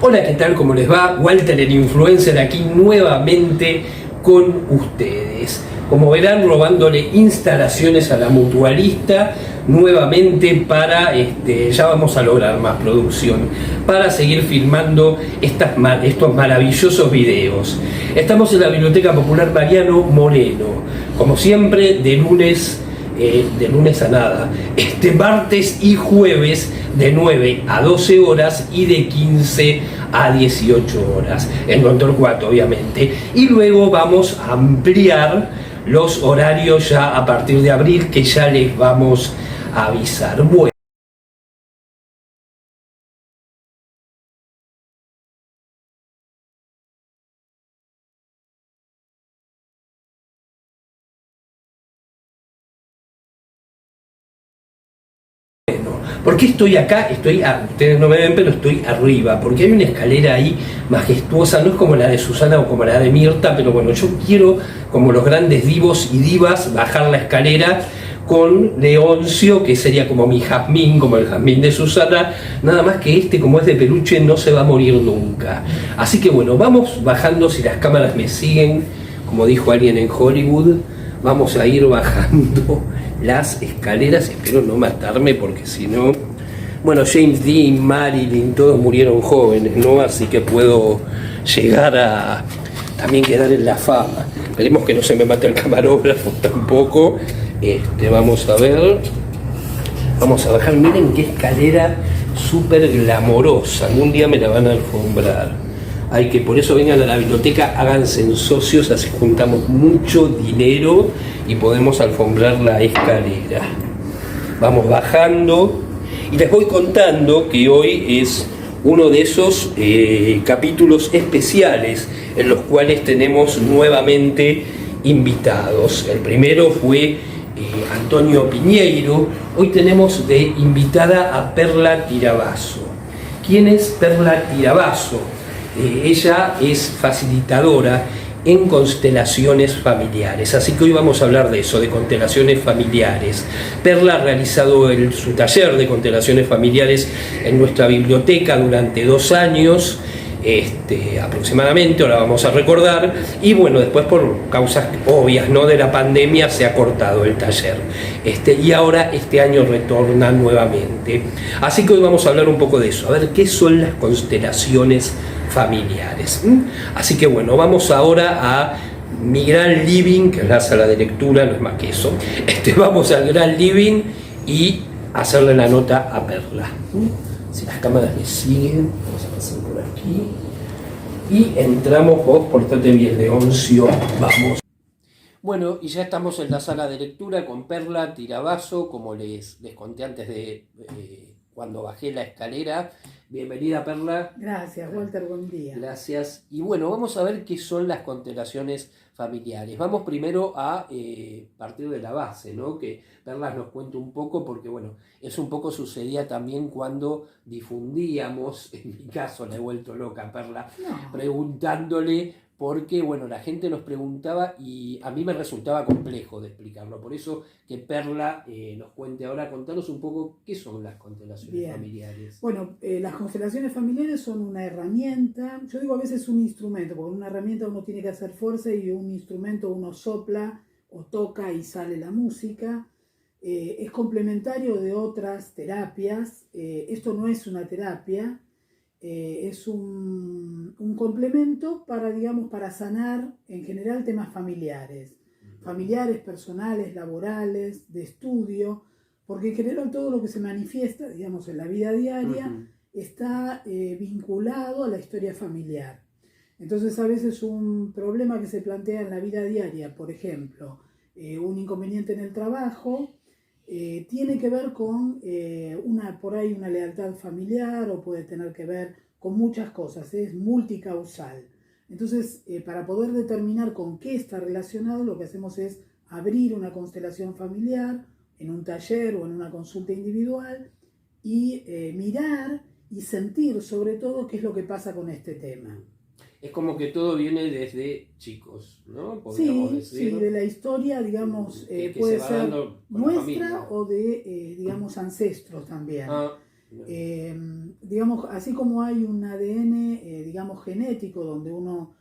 Hola, ¿qué tal? ¿Cómo les va? Walter, el influencer, aquí nuevamente con ustedes. Como verán, robándole instalaciones a la mutualista nuevamente para, ya vamos a lograr más producción, para seguir filmando estos maravillosos videos. Estamos en la Biblioteca Popular Mariano Moreno, como siempre, de lunes a nada, martes y jueves de 9 a 12 horas y de 15 a 18 horas, en Don Torcuato obviamente, y luego vamos a ampliar los horarios ya a partir de abril, que ya les vamos a avisar. Bueno, ¿por qué estoy acá? Ustedes no me ven, pero estoy arriba, porque hay una escalera ahí majestuosa, no es como la de Susana o como la de Mirta, pero bueno, yo quiero, como los grandes divos y divas, bajar la escalera con Leoncio, que sería como mi jazmín, como el jazmín de Susana, nada más que como es de peluche, no se va a morir nunca. Así que bueno, vamos bajando, si las cámaras me siguen, como dijo alguien en Hollywood, vamos a ir bajando las escaleras. Espero no matarme, porque si no, bueno, James Dean, Marilyn, todos murieron jóvenes, ¿no? Así que puedo llegar a también quedar en la fama. Esperemos que no se me mate el camarógrafo tampoco. Vamos a ver, vamos a bajar. Miren qué escalera súper glamorosa, algún día me la van a alfombrar. Hay que, por eso vengan a la biblioteca, háganse socios, así juntamos mucho dinero y podemos alfombrar la escalera. Vamos bajando y les voy contando que hoy es uno de esos capítulos especiales en los cuales tenemos nuevamente invitados. El primero fue Antonio Piñeiro. Hoy tenemos de invitada a Perla Tirabasso. ¿Quién es Perla Tirabasso? Ella es facilitadora en constelaciones familiares, así que hoy vamos a hablar de eso, de constelaciones familiares. Perla ha realizado su taller de constelaciones familiares en nuestra biblioteca durante 2 años, aproximadamente, ahora vamos a recordar, y bueno, después por causas obvias, ¿no?, de la pandemia se ha cortado el taller, y ahora este año retorna nuevamente. Así que hoy vamos a hablar un poco de eso, a ver qué son las constelaciones familiares. Así que bueno, vamos ahora a mi gran living, que es la sala de lectura, no es más que eso. Vamos al gran living y hacerle la nota a Perla. Si las cámaras me siguen, vamos a pasar por aquí. Y entramos, vos portate bien, Leoncio, vamos. Bueno, y ya estamos en la sala de lectura con Perla Tirabasso, como les conté antes de cuando bajé la escalera. Bienvenida, Perla. Gracias, Walter, buen día. Gracias. Y bueno, vamos a ver qué son las constelaciones familiares. Vamos primero a partir de la base, ¿no? Que Perla nos cuente un poco, porque bueno, eso un poco sucedía también cuando difundíamos, en mi caso la he vuelto loca, Perla, preguntándole, porque bueno, la gente nos preguntaba y a mí me resultaba complejo de explicarlo. Por eso que Perla nos cuente ahora, contanos un poco qué son las constelaciones familiares. Bueno, las constelaciones familiares son una herramienta, yo digo a veces un instrumento, porque una herramienta uno tiene que hacer fuerza y un instrumento uno sopla o toca y sale la música. Es complementario de otras terapias. Esto no es una terapia. Es un complemento para, digamos, para sanar en general temas familiares, personales, laborales, de estudio, porque en general todo lo que se manifiesta, digamos, en la vida diaria está vinculado a la historia familiar. Entonces a veces un problema que se plantea en la vida diaria, por ejemplo, un inconveniente en el trabajo, tiene que ver con por ahí una lealtad familiar, o puede tener que ver con muchas cosas, es multicausal. Entonces, para poder determinar con qué está relacionado, lo que hacemos es abrir una constelación familiar en un taller o en una consulta individual y mirar y sentir sobre todo qué es lo que pasa con este tema. Es como que todo viene desde chicos, ¿no? Sí, sí, de la historia, digamos, que puede ser nuestra o de, digamos, ancestros también. Digamos, así como hay un ADN, digamos, genético, donde uno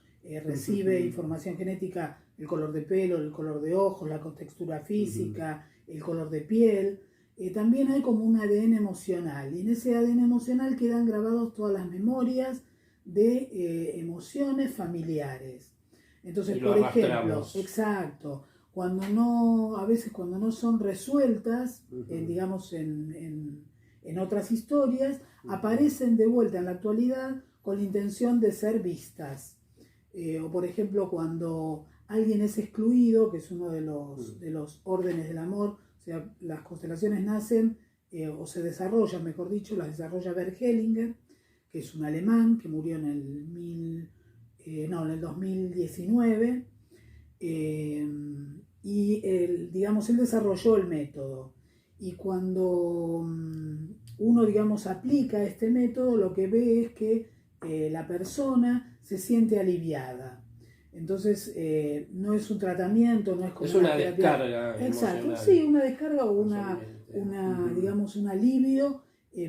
recibe información genética, el color de pelo, el color de ojos, la contextura física, el color de piel, también hay como un ADN emocional. Y en ese ADN emocional quedan grabados todas las memorias de emociones familiares. Entonces, por ejemplo, exacto, a veces cuando no son resueltas, digamos, en otras historias, aparecen de vuelta en la actualidad con la intención de ser vistas. O por ejemplo, cuando alguien es excluido, que es uno de los órdenes del amor, o sea, las constelaciones nacen, o se desarrollan, mejor dicho, las desarrolla Bert Hellinger, que es un alemán que murió en el 2019, y él desarrolló el método. Y cuando uno, digamos, aplica este método, lo que ve es que la persona se siente aliviada. Entonces, no es un tratamiento, no es como una descarga. Exacto, emocional. Sí, una descarga o digamos, un alivio,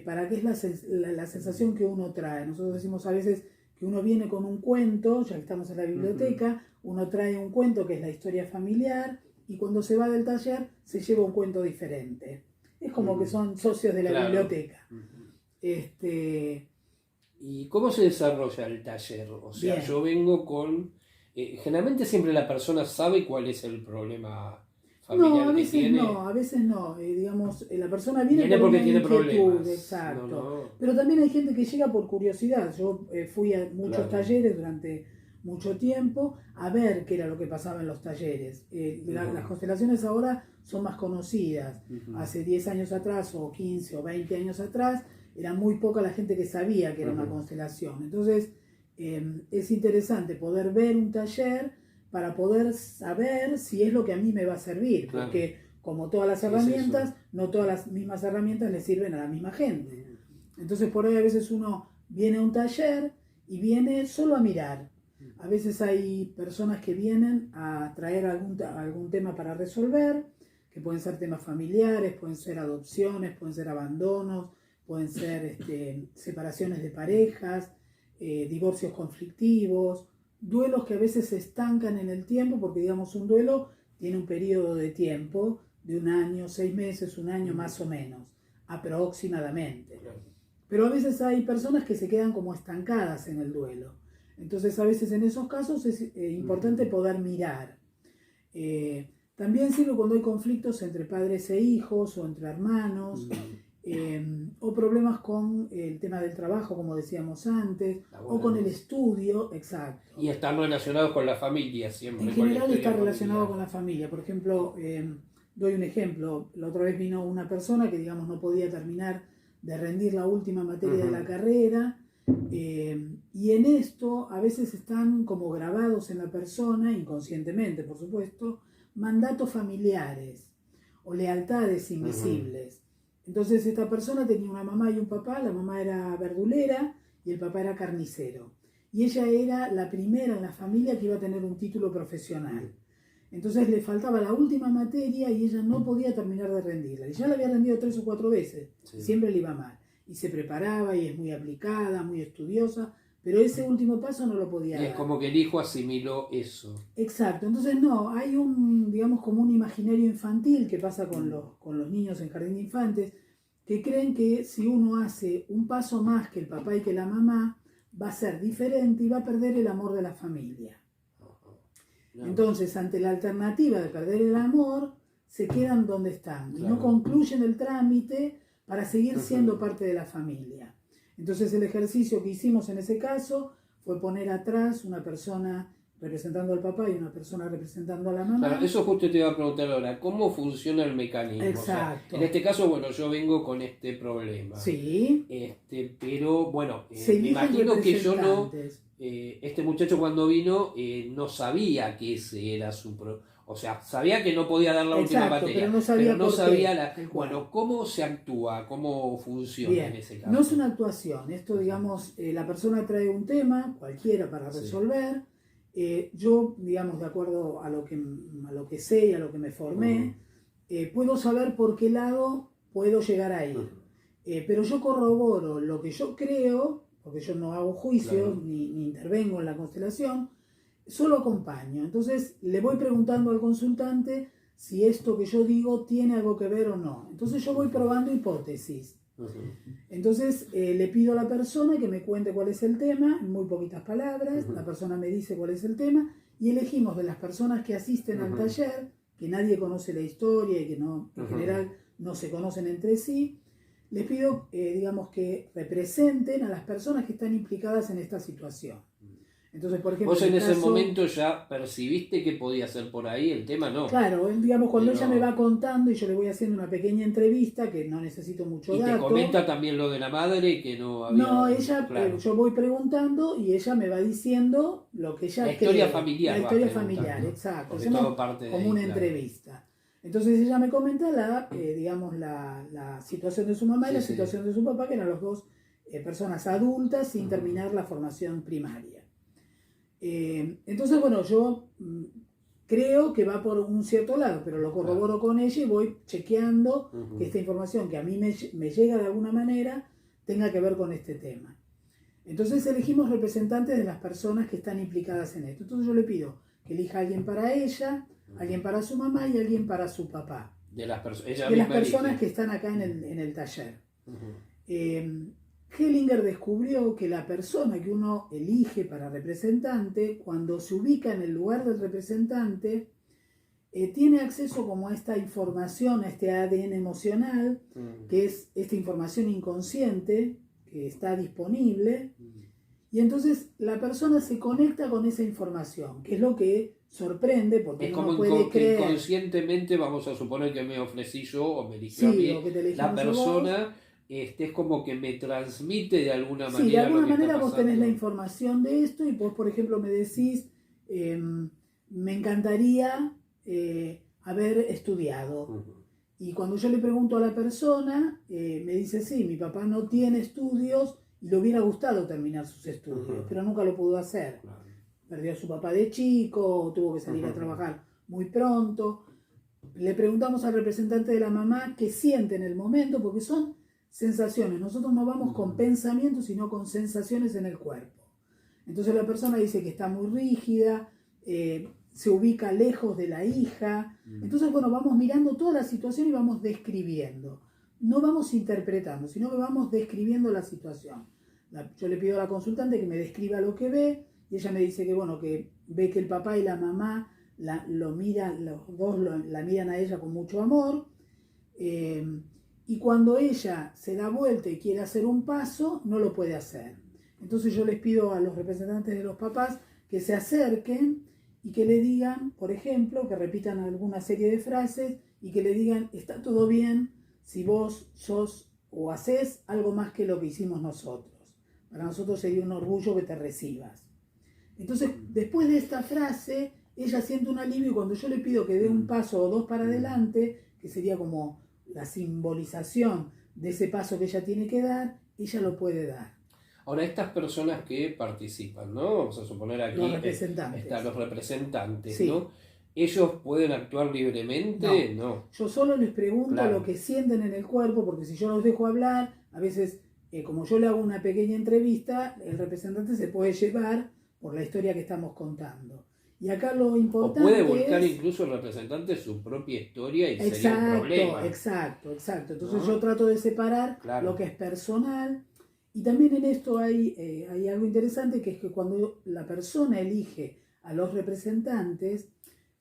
para que es la sensación que uno trae. Nosotros decimos a veces que uno viene con un cuento, ya que estamos en la biblioteca, uno trae un cuento que es la historia familiar, y cuando se va del taller se lleva un cuento diferente. Es como que son socios de la biblioteca. ¿Y cómo se desarrolla el taller? O sea, bien. Yo vengo con... generalmente siempre la persona sabe cuál es el problema familiar que tiene. A veces no. Digamos, la persona viene porque tiene inquietud, problemas. Exacto. No. Pero también hay gente que llega por curiosidad. Yo fui a muchos talleres durante mucho tiempo a ver qué era lo que pasaba en los talleres. Las constelaciones ahora son más conocidas. Hace 10 años atrás, o 15 o 20 años atrás, era muy poca la gente que sabía que era una constelación. Entonces, es interesante poder ver un taller para poder saber si es lo que a mí me va a servir. Claro. Porque, como todas las herramientas, no todas las mismas herramientas le sirven a la misma gente. Entonces, por ahí a veces uno viene a un taller y viene solo a mirar. A veces hay personas que vienen a traer algún tema para resolver, que pueden ser temas familiares, pueden ser adopciones, pueden ser abandonos, pueden ser separaciones de parejas, divorcios conflictivos, duelos que a veces se estancan en el tiempo, porque digamos un duelo tiene un periodo de tiempo de 1 año, 6 meses, 1 año más o menos, aproximadamente. Pero a veces hay personas que se quedan como estancadas en el duelo. Entonces a veces en esos casos es importante poder mirar. También sirve cuando hay conflictos entre padres e hijos o entre hermanos, o problemas con el tema del trabajo, como decíamos antes, o con el estudio, exacto. Y están relacionados con la familia siempre. En general está relacionado con la familia. Por ejemplo, doy un ejemplo. La otra vez vino una persona que, digamos, no podía terminar de rendir la última materia de la carrera, y en esto a veces están como grabados en la persona, inconscientemente por supuesto, mandatos familiares o lealtades invisibles. Entonces esta persona tenía una mamá y un papá. La mamá era verdulera y el papá era carnicero, y ella era la primera en la familia que iba a tener un título profesional. Entonces le faltaba la última materia y ella no podía terminar de rendirla, y ya la había rendido 3 o 4 veces, siempre le iba mal, y se preparaba y es muy aplicada, muy estudiosa, pero ese último paso no lo podía dar. Y es como que el hijo asimiló eso. Exacto. Entonces hay digamos, como un imaginario infantil que pasa con los niños en jardín de infantes, que creen que si uno hace un paso más que el papá y que la mamá, va a ser diferente y va a perder el amor de la familia. Entonces, ante la alternativa de perder el amor, se quedan donde están y no concluyen el trámite para seguir siendo parte de la familia. Entonces el ejercicio que hicimos en ese caso fue poner atrás una persona representando al papá y una persona representando a la mamá. Claro, eso justo te iba a preguntar ahora, ¿cómo funciona el mecanismo? Exacto. O sea, en este caso, bueno, yo vengo con este problema. Sí. Pero bueno, me imagino que yo no... este muchacho cuando vino no sabía que ese era su problema. O sea, sabía que no podía dar la última materia, pero no sabía bueno, ¿cómo se actúa? ¿Cómo funciona en ese caso? No es una actuación. Esto, digamos, la persona trae un tema, cualquiera, para resolver. Yo, digamos, de acuerdo a lo que sé y a lo que me formé, puedo saber por qué lado puedo llegar a ir. pero yo corroboro lo que yo creo, porque yo no hago juicios, Claro. ni intervengo en la constelación, solo acompaño. Entonces le voy preguntando al consultante si esto que yo digo tiene algo que ver o no. Entonces yo voy probando hipótesis. Entonces le pido a la persona que me cuente cuál es el tema, en muy poquitas palabras, la persona me dice cuál es el tema, y elegimos de las personas que asisten al taller, que nadie conoce la historia y que no, en general no se conocen entre sí, les pido, digamos, que representen a las personas que están implicadas en esta situación. Entonces, por ejemplo, Vos en ese momento ya percibiste que podía ser por ahí, el tema no. Claro, digamos, cuando Pero... ella me va contando y yo le voy haciendo una pequeña entrevista, que no necesito mucho dato. Y te comenta también lo de la madre, que no había... No, ella, claro. yo voy preguntando y ella me va diciendo lo que ella La historia cree. familiar. La historia familiar, exacto. Porque hacemos todo parte de como ahí, una claro. entrevista. Entonces ella me comenta digamos, la situación de su mamá y la situación de su papá, que eran los dos personas adultas sin terminar la formación primaria. Entonces, bueno, yo creo que va por un cierto lado, pero lo corroboro con ella y voy chequeando que esta información que a mí me llega de alguna manera tenga que ver con este tema. Entonces elegimos representantes de las personas que están implicadas en esto. Entonces yo le pido que elija a alguien para ella, alguien para su mamá y alguien para su papá. De las personas que están acá en el taller. Hellinger descubrió que la persona que uno elige para representante, cuando se ubica en el lugar del representante, tiene acceso como a esta información, a este ADN emocional, que es esta información inconsciente que está disponible, y entonces la persona se conecta con esa información, que es lo que sorprende, porque es uno como puede creer... inconscientemente, vamos a suponer que me ofrecí yo o me eligió a mí, la persona... es como que me transmite de alguna manera. Sí, de alguna lo que manera está vos tenés la información de esto y vos, por ejemplo, me decís, me encantaría haber estudiado. Y cuando yo le pregunto a la persona, me dice, sí, mi papá no tiene estudios y le hubiera gustado terminar sus estudios, pero nunca lo pudo hacer. Claro. Perdió a su papá de chico, tuvo que salir a trabajar muy pronto. Le preguntamos al representante de la mamá qué siente en el momento, porque son sensaciones. Nosotros no vamos con pensamientos, sino con sensaciones en el cuerpo. Entonces la persona dice que está muy rígida, se ubica lejos de la hija. Entonces, bueno, vamos mirando toda la situación y vamos describiendo. No vamos interpretando, sino que vamos describiendo la situación. Yo le pido a la consultante que me describa lo que ve y ella me dice que, bueno, que ve que el papá y la mamá lo miran, los dos la miran a ella con mucho amor. Y cuando ella se da vuelta y quiere hacer un paso, no lo puede hacer. Entonces yo les pido a los representantes de los papás que se acerquen y que le digan, por ejemplo, que repitan alguna serie de frases y que le digan, está todo bien si vos sos o haces algo más que lo que hicimos nosotros. Para nosotros sería un orgullo que te recibas. Entonces, después de esta frase, ella siente un alivio y cuando yo le pido que dé un paso o dos para adelante, que sería como la simbolización de ese paso que ella tiene que dar, ella lo puede dar. Ahora, estas personas que participan, ¿no? Vamos a suponer aquí están los representantes, sí. ¿No? ¿Ellos pueden actuar libremente? No. Yo solo les pregunto lo que sienten en el cuerpo, porque si yo los dejo hablar, a veces, como yo le hago una pequeña entrevista, el representante se puede llevar por la historia que estamos contando. Y acá lo importante o puede volcar incluso el representante su propia historia y sería un problema. Exacto. Entonces yo trato de separar lo que es personal. Y también en esto hay algo interesante, que es que cuando la persona elige a los representantes,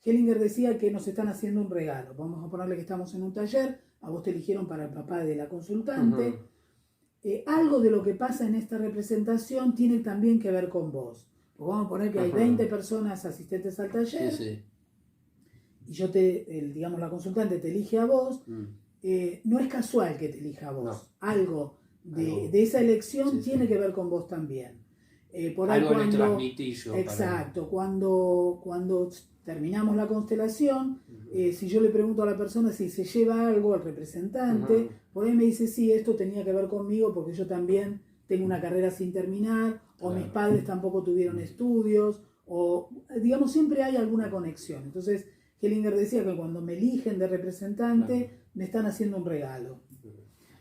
Hellinger decía que nos están haciendo un regalo. Vamos a ponerle que estamos en un taller, a vos te eligieron para el papá de la consultante. Algo de lo que pasa en esta representación tiene también que ver con vos. Vamos a poner que hay 20 personas asistentes al taller, y yo digamos, la consultante te elige a vos. No es casual que te elija a vos. No. Algo de esa elección tiene que ver con vos también. Por ahí algo le transmití yo. Exacto. Cuando terminamos la constelación, si yo le pregunto a la persona si se lleva algo al representante, por ahí me dice, sí, esto tenía que ver conmigo porque yo también tengo una carrera sin terminar, o mis padres tampoco tuvieron estudios, o digamos, siempre hay alguna conexión. Entonces, Hellinger decía que cuando me eligen de representante, me están haciendo un regalo.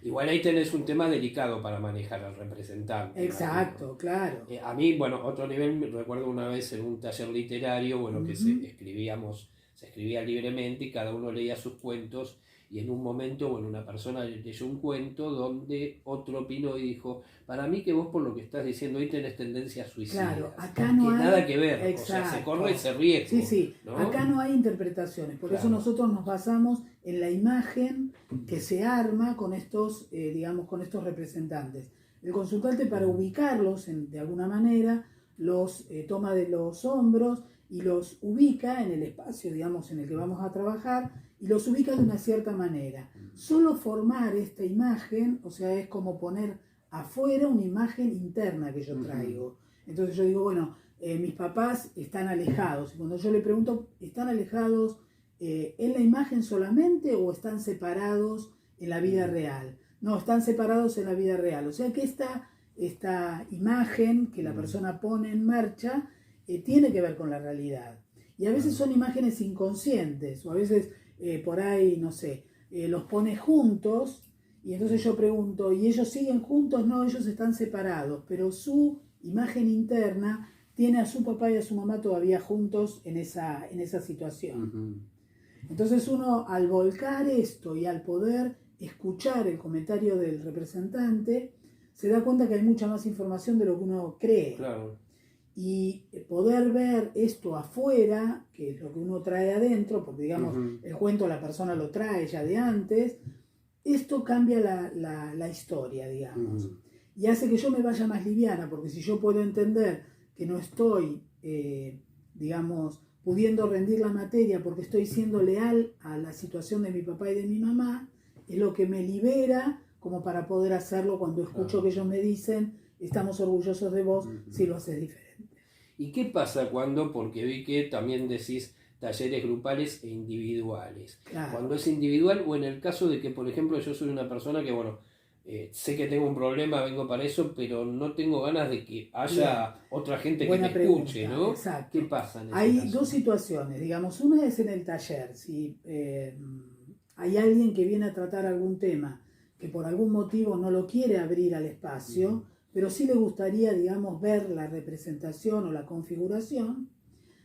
Igual ahí tenés un tema delicado para manejar al representante. Exacto, ¿no? claro. A mí, bueno, otro nivel, me recuerdo una vez en un taller literario, bueno, que se escribía libremente y cada uno leía sus cuentos, y en un momento, bueno, una persona leyó un cuento donde otro opinó y dijo, para mí que vos por lo que estás diciendo hoy tenés tendencias suicidas. Claro, acá no que hay... nada que ver, Exacto. O sea, se corre ese riesgo. Sí, sí, ¿no? acá no hay interpretaciones, por eso nosotros nos basamos en la imagen que se arma con estos, digamos, con estos representantes. El consultante, para ubicarlos de alguna manera, los toma de los hombros y los ubica en el espacio, digamos, en el que vamos a trabajar, y los ubica de una cierta manera. Solo formar esta imagen, o sea, es como poner afuera una imagen interna que yo traigo. Entonces yo digo, bueno, mis papás están alejados. Y cuando yo le pregunto, ¿están alejados en la imagen solamente o están separados en la vida real? No, están separados en la vida real. O sea que esta imagen que la persona pone en marcha tiene que ver con la realidad. Y a veces son imágenes inconscientes, o a veces por ahí, no sé, los pone juntos, y entonces yo pregunto, ¿y ellos siguen juntos? No, ellos están separados, pero su imagen interna tiene a su papá y a su mamá todavía juntos en esa situación. Entonces uno, al volcar esto y al poder escuchar el comentario del representante, se da cuenta que hay mucha más información de lo que uno cree. Claro. Y poder ver esto afuera, que es lo que uno trae adentro, porque digamos, el cuento la persona lo trae ya de antes, esto cambia la historia, digamos. Y hace que yo me vaya más liviana, porque si yo puedo entender que no estoy, digamos, pudiendo rendir la materia porque estoy siendo leal a la situación de mi papá y de mi mamá, es lo que me libera como para poder hacerlo cuando escucho que ellos me dicen, estamos orgullosos de vos si lo haces diferente. ¿Y qué pasa cuando, porque vi que también decís talleres grupales e individuales? Claro. Cuando es individual, o en el caso de que, por ejemplo, yo soy una persona que, bueno, sé que tengo un problema, vengo para eso, pero no tengo ganas de que haya otra gente Buena que me escuche, pregunta, ¿no? exacto. ¿Qué pasa en ese Hay caso? dos situaciones, digamos, una es en el taller, si hay alguien que viene a tratar algún tema que por algún motivo no lo quiere abrir al espacio, pero sí le gustaría, digamos, ver la representación o la configuración,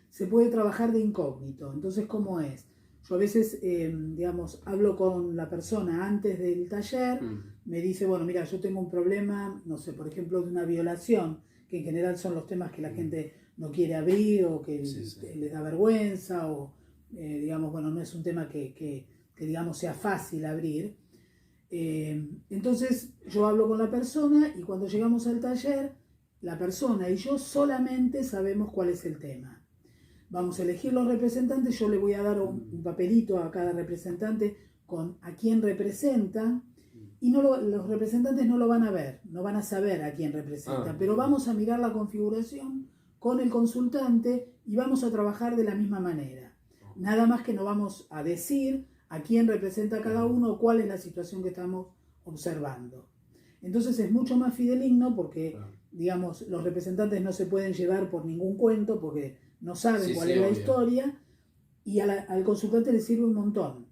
se puede trabajar de incógnito. Entonces, ¿cómo es? Yo a veces, digamos, hablo con la persona antes del taller, me dice, bueno, mira, yo tengo un problema, no sé, por ejemplo, de una violación, que en general son los temas que la gente no quiere abrir o que les da vergüenza, o, digamos, bueno, no es un tema que digamos, sea fácil abrir. Entonces yo hablo con la persona y cuando llegamos al taller, la persona y yo solamente sabemos cuál es el tema. Vamos a elegir los representantes, yo le voy a dar un papelito a cada representante con a quién representa, y los representantes no lo van a ver, no van a saber a quién representa, pero vamos a mirar la configuración con el consultante y vamos a trabajar de la misma manera. Nada más que no vamos a decir a quién representa cada uno o cuál es la situación que estamos observando. Entonces es mucho más fidedigno porque, digamos, los representantes no se pueden llevar por ningún cuento porque no saben cuál es la historia, y al consultante le sirve un montón.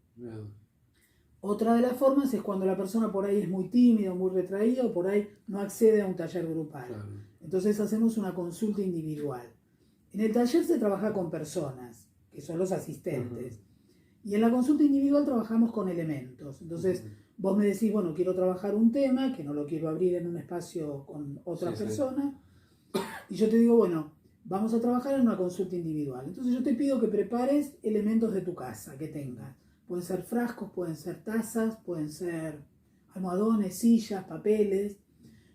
Otra de las formas es cuando la persona por ahí es muy tímida, muy retraída, o por ahí no accede a un taller grupal. Entonces hacemos una consulta individual. En el taller se trabaja con personas, que son los asistentes. Y en la consulta individual trabajamos con elementos. Entonces vos me decís, bueno, quiero trabajar un tema, que no lo quiero abrir en un espacio con otra persona. Y yo te digo, bueno, vamos a trabajar en una consulta individual. Entonces yo te pido que prepares elementos de tu casa que tengas. Pueden ser frascos, pueden ser tazas, pueden ser almohadones, sillas, papeles.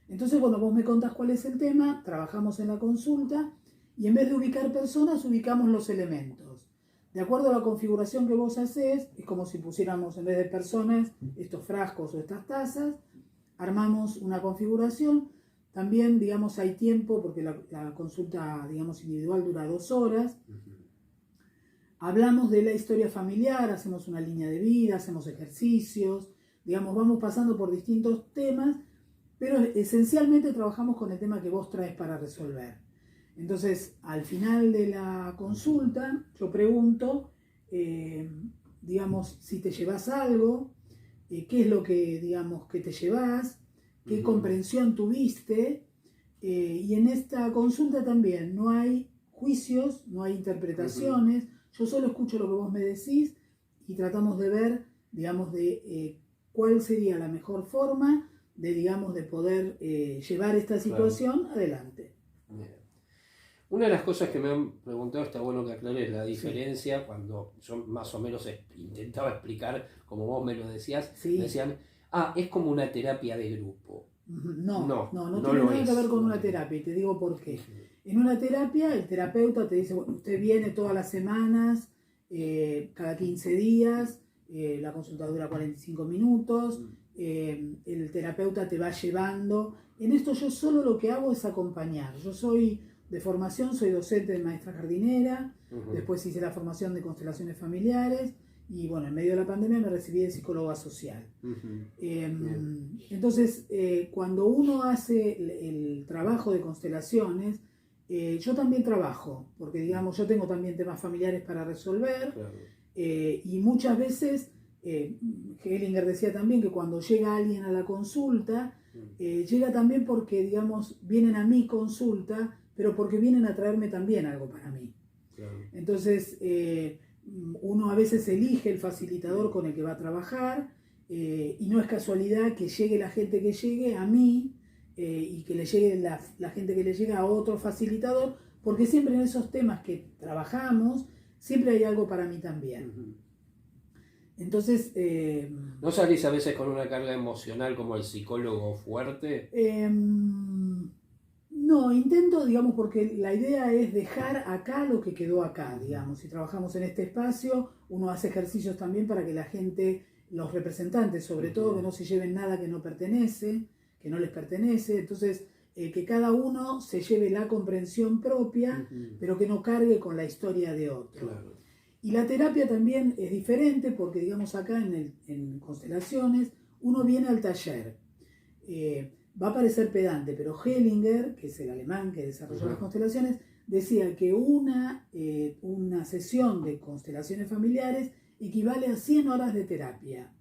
Entonces, bueno, vos me contás cuál es el tema, trabajamos en la consulta y en vez de ubicar personas, ubicamos los elementos. De acuerdo a la configuración que vos hacés, es como si pusiéramos en vez de personas estos frascos o estas tazas, armamos una configuración. También, digamos, hay tiempo, porque la consulta, digamos, individual dura 2 horas. Hablamos de la historia familiar, hacemos una línea de vida, hacemos ejercicios, digamos, vamos pasando por distintos temas, pero esencialmente trabajamos con el tema que vos traes para resolver. Entonces, al final de la consulta, yo pregunto, digamos, si te llevas algo, qué es lo que, digamos, que te llevas, qué comprensión tuviste, y en esta consulta también no hay juicios, no hay interpretaciones, yo solo escucho lo que vos me decís y tratamos de ver, digamos, de cuál sería la mejor forma de, digamos, de poder llevar esta situación adelante. Bien. Una de las cosas que me han preguntado, está bueno que aclares la diferencia, cuando yo más o menos intentaba explicar, como vos me lo decías, me decían, es como una terapia de grupo. No tiene nada que ver con una terapia, y te digo por qué. En una terapia el terapeuta te dice, bueno, usted viene todas las semanas, cada 15 días, la consulta dura 45 minutos, el terapeuta te va llevando. En esto yo solo lo que hago es acompañar. Yo soy de formación, soy docente de maestra jardinera, después hice la formación de constelaciones familiares y bueno, en medio de la pandemia me recibí de psicóloga social. Entonces, cuando uno hace el trabajo de constelaciones, yo también trabajo, porque digamos, yo tengo también temas familiares para resolver, y muchas veces, Hellinger decía también que cuando llega alguien a la consulta, llega también porque, digamos, vienen a mi consulta, pero porque vienen a traerme también algo para mí. Entonces, uno a veces elige el facilitador con el que va a trabajar, y no es casualidad que llegue la gente que llegue a mí, y que le llegue la gente que le llega a otro facilitador, porque siempre en esos temas que trabajamos, siempre hay algo para mí también. Entonces... ¿No salís a veces con una carga emocional como el psicólogo fuerte? No, intento, digamos, porque la idea es dejar acá lo que quedó acá, digamos. Si trabajamos en este espacio, uno hace ejercicios también para que la gente, los representantes sobre todo, que no se lleven nada que no pertenece, que no les pertenece. Entonces, que cada uno se lleve la comprensión propia, pero que no cargue con la historia de otro. Y la terapia también es diferente porque, digamos, acá en Constelaciones, uno viene al taller. Va a parecer pedante, pero Hellinger, que es el alemán que desarrolló las constelaciones, decía que una sesión de constelaciones familiares equivale a 100 horas de terapia.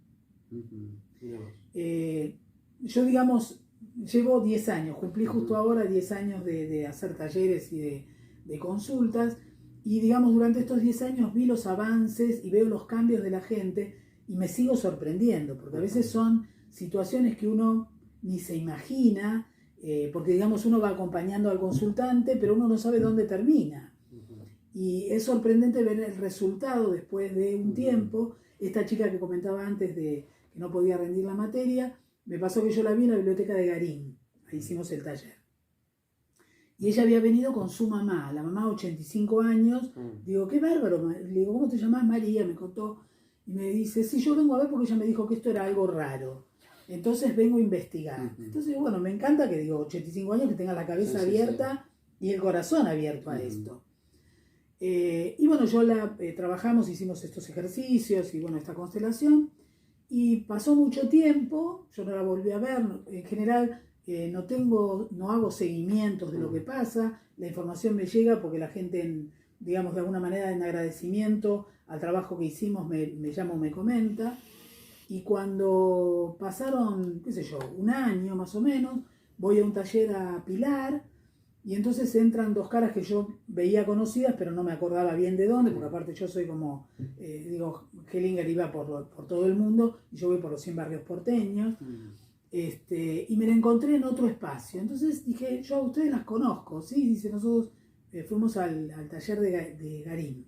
Yo, digamos, llevo 10 años, cumplí justo ahora 10 años de hacer talleres y de consultas, y digamos, durante estos 10 años vi los avances y veo los cambios de la gente y me sigo sorprendiendo, porque a veces son situaciones que uno ni se imagina, porque digamos uno va acompañando al consultante, pero uno no sabe dónde termina. Y es sorprendente ver el resultado después de un tiempo. Esta chica que comentaba antes de que no podía rendir la materia, me pasó que yo la vi en la biblioteca de Garín, ahí hicimos el taller. Y ella había venido con su mamá, la mamá 85 años, digo, qué bárbaro, le digo, ¿cómo te llamás? María, me contó, y me dice, sí, yo vengo a ver porque ella me dijo que esto era algo raro. Entonces vengo a investigar. Entonces, bueno, me encanta que, digo, 85 años, que tenga la cabeza abierta y el corazón abierto a esto. Y bueno, trabajamos, hicimos estos ejercicios y bueno, esta constelación. Y pasó mucho tiempo, yo no la volví a ver. En general, no hago seguimientos de lo que pasa. La información me llega porque la gente, digamos, de alguna manera, en agradecimiento al trabajo que hicimos, me llama o me comenta. Y cuando pasaron, qué sé yo, un año más o menos, voy a un taller a Pilar y entonces entran dos caras que yo veía conocidas, pero no me acordaba bien de dónde, porque aparte yo soy como, digo, Hellinger iba por todo el mundo y yo voy por los 100 barrios porteños. Y me la encontré en otro espacio. Entonces dije, yo a ustedes las conozco, ¿sí? Dice, nosotros fuimos al taller de Garín.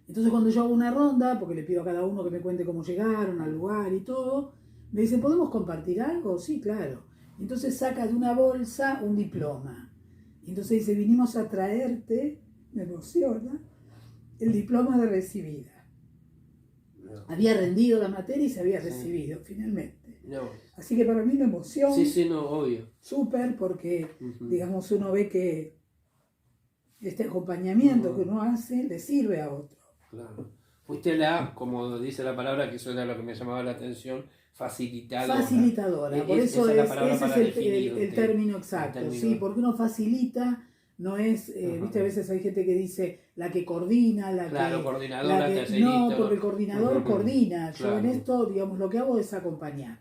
Entonces cuando yo hago una ronda, porque le pido a cada uno que me cuente cómo llegaron al lugar y todo, me dicen, ¿podemos compartir algo? Sí, claro. Entonces saca de una bolsa un diploma. Y entonces dice, vinimos a traerte, me emociona, el diploma de recibida. No. Había rendido la materia y se había recibido finalmente. No. Así que para mí me emociona. Sí, no, obvio. Súper, porque digamos uno ve que este acompañamiento que uno hace le sirve a otro. Claro. Fuiste como dice la palabra, que eso era lo que me llamaba la atención, facilitadora. Facilitadora, por eso ese es el término exacto, sí, porque uno facilita No es, viste, a veces hay gente que dice la que coordina, Claro, coordinadora, tallerito. No, porque el coordinador coordina. Yo Claro. en esto, digamos, lo que hago es acompañar.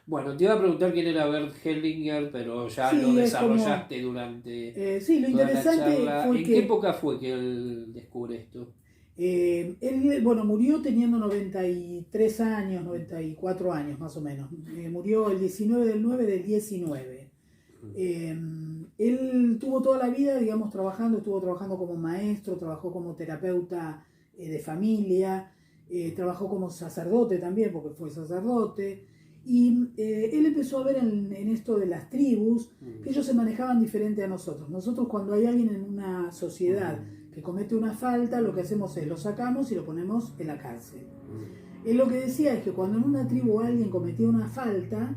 Bueno, te iba a preguntar quién era Bert Hellinger, pero ya Sí, lo es desarrollaste durante sí, lo toda la interesante charla. fue ¿En que qué época fue que él descubre esto? él, bueno, murió teniendo 93 años, 94 años más o menos. Murió el 19 del 9 del 19. Él tuvo toda la vida, digamos, estuvo trabajando como maestro, trabajó como terapeuta de familia, trabajó como sacerdote también, porque fue sacerdote. Y él empezó a ver en esto de las tribus que ellos se manejaban diferente a nosotros. Nosotros, cuando hay alguien en una sociedad que comete una falta, lo que hacemos es lo sacamos y lo ponemos en la cárcel. Él lo que decía es que cuando en una tribu alguien cometía una falta,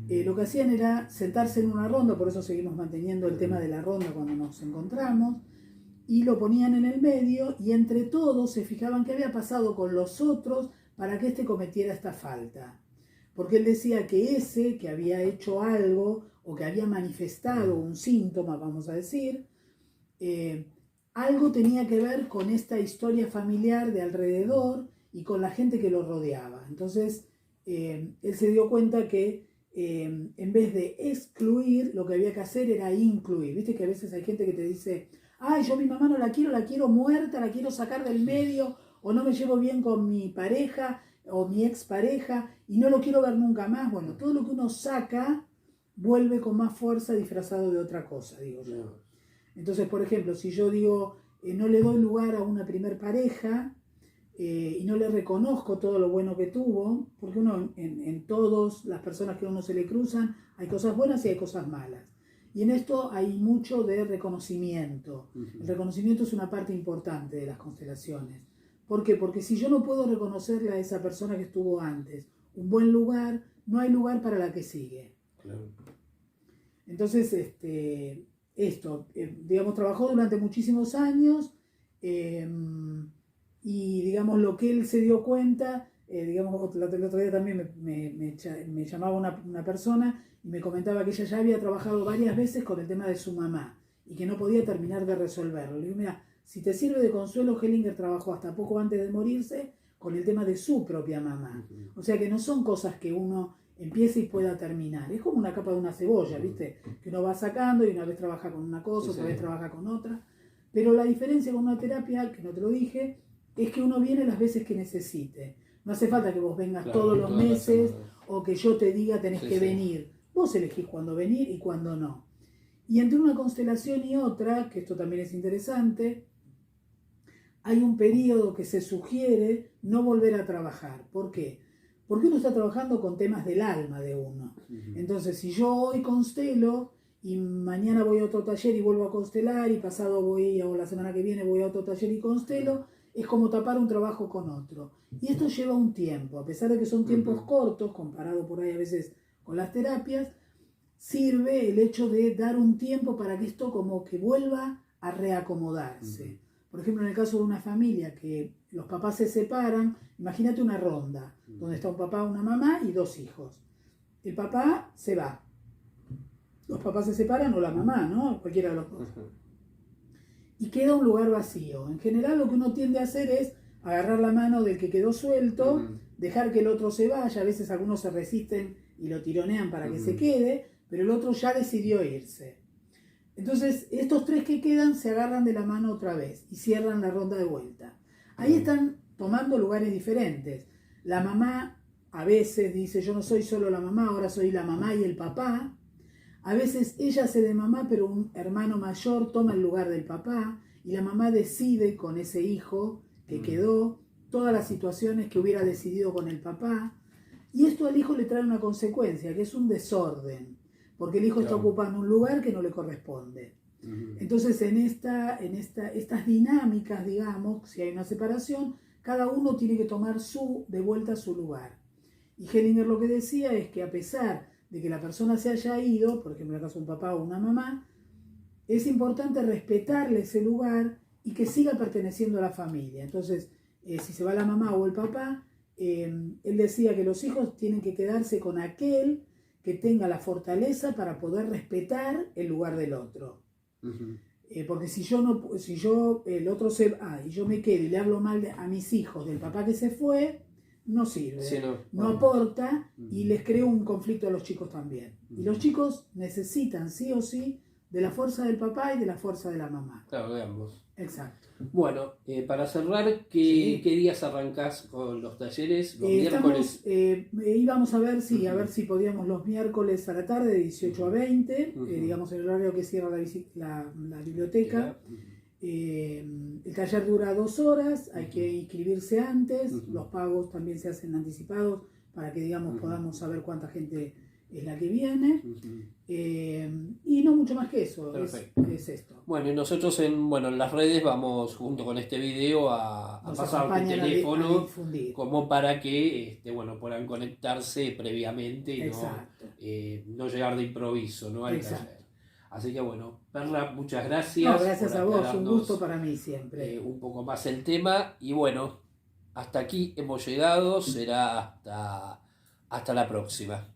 lo que hacían era sentarse en una ronda, por eso seguimos manteniendo el tema de la ronda cuando nos encontramos, y lo ponían en el medio y entre todos se fijaban qué había pasado con los otros para que éste cometiera esta falta. Porque él decía que ese que había hecho algo o que había manifestado un síntoma, vamos a decir, algo tenía que ver con esta historia familiar de alrededor y con la gente que lo rodeaba. Entonces, él se dio cuenta que en vez de excluir, lo que había que hacer era incluir. Viste que a veces hay gente que te dice, ay, yo a mi mamá no la quiero muerta, la quiero sacar del medio, o no me llevo bien con mi pareja o mi expareja y no lo quiero ver nunca más. Bueno, todo lo que uno saca vuelve con más fuerza disfrazado de otra cosa, digo yo. Entonces, por ejemplo, si yo digo, no le doy lugar a una primer pareja y no le reconozco todo lo bueno que tuvo, porque uno en todas las personas que a uno se le cruzan hay cosas buenas y hay cosas malas. Y en esto hay mucho de reconocimiento. El reconocimiento es una parte importante de las constelaciones. ¿Por qué? Porque si yo no puedo reconocerle a esa persona que estuvo antes un buen lugar, no hay lugar para la que sigue. Claro. Entonces, digamos, trabajó durante muchísimos años y, digamos, lo que él se dio cuenta, digamos, el otro día también me llamaba una persona y me comentaba que ella ya había trabajado varias veces con el tema de su mamá y que no podía terminar de resolverlo. Le digo, mira, si te sirve de consuelo, Hellinger trabajó hasta poco antes de morirse con el tema de su propia mamá. O sea que no son cosas que uno empiece y pueda terminar. Es como una capa de una cebolla, ¿viste? Que uno va sacando y una vez trabaja con una cosa, otra vez trabaja con otra. Pero la diferencia con una terapia, que no te lo dije, es que uno viene las veces que necesite. No hace falta que vos vengas todos los meses o que yo te diga tenés que venir. Vos elegís cuándo venir y cuándo no. Y entre una constelación y otra, que esto también es interesante, hay un periodo que se sugiere no volver a trabajar. ¿Por qué? Porque uno está trabajando con temas del alma de uno. Entonces, si yo hoy constelo y mañana voy a otro taller y vuelvo a constelar y pasado voy, o la semana que viene voy a otro taller y constelo, es como tapar un trabajo con otro. Y esto lleva un tiempo, a pesar de que son tiempos cortos, comparado por ahí a veces con las terapias, sirve el hecho de dar un tiempo para que esto como que vuelva a reacomodarse. Por ejemplo, en el caso de una familia que los papás se separan, imagínate una ronda, donde está un papá, una mamá y dos hijos. El papá se va. Los papás se separan o la mamá, ¿no? Cualquiera de los dos. Y queda un lugar vacío. En general lo que uno tiende a hacer es agarrar la mano del que quedó suelto, dejar que el otro se vaya. A veces algunos se resisten y lo tironean para que se quede, pero el otro ya decidió irse. Entonces, estos tres que quedan se agarran de la mano otra vez y cierran la ronda de vuelta. Ahí están tomando lugares diferentes. La mamá a veces dice, yo no soy solo la mamá, ahora soy la mamá y el papá. A veces ella hace de mamá, pero un hermano mayor toma el lugar del papá y la mamá decide con ese hijo que quedó todas las situaciones que hubiera decidido con el papá. Y esto al hijo le trae una consecuencia, que es un desorden, porque el hijo está ocupando un lugar que no le corresponde. Entonces, en estas dinámicas, digamos, si hay una separación, cada uno tiene que tomar de vuelta su lugar. Y Hellinger lo que decía es que a pesar de que la persona se haya ido, por ejemplo en el caso de un papá o una mamá, es importante respetarle ese lugar y que siga perteneciendo a la familia. Entonces, si se va la mamá o el papá, él decía que los hijos tienen que quedarse con aquel que tenga la fortaleza para poder respetar el lugar del otro. Porque si yo el otro se va y yo me quedo y le hablo mal a mis hijos del papá que se fue, no sirve, Sí, no aporta y les creo un conflicto a los chicos también. Y los chicos necesitan sí o sí de la fuerza del papá y de la fuerza de la mamá. Claro, de ambos. Exacto. Bueno, para cerrar, ¿qué días arrancás con los talleres? ¿Los miércoles? Íbamos a ver si podíamos los miércoles a la tarde, de 18 a 20, digamos el horario que cierra la biblioteca. El taller dura 2 horas, hay que inscribirse antes, los pagos también se hacen anticipados para que, digamos, podamos saber cuánta gente es la que viene. Y no mucho más que eso, es esto. Bueno, y nosotros en las redes vamos, junto con este video, a pasar el teléfono como para que puedan conectarse previamente y no llegar de improviso, ¿no? Al taller. Así que Perla, muchas gracias. No, gracias a vos, un gusto para mí siempre. Un poco más el tema y hasta aquí hemos llegado, será hasta la próxima.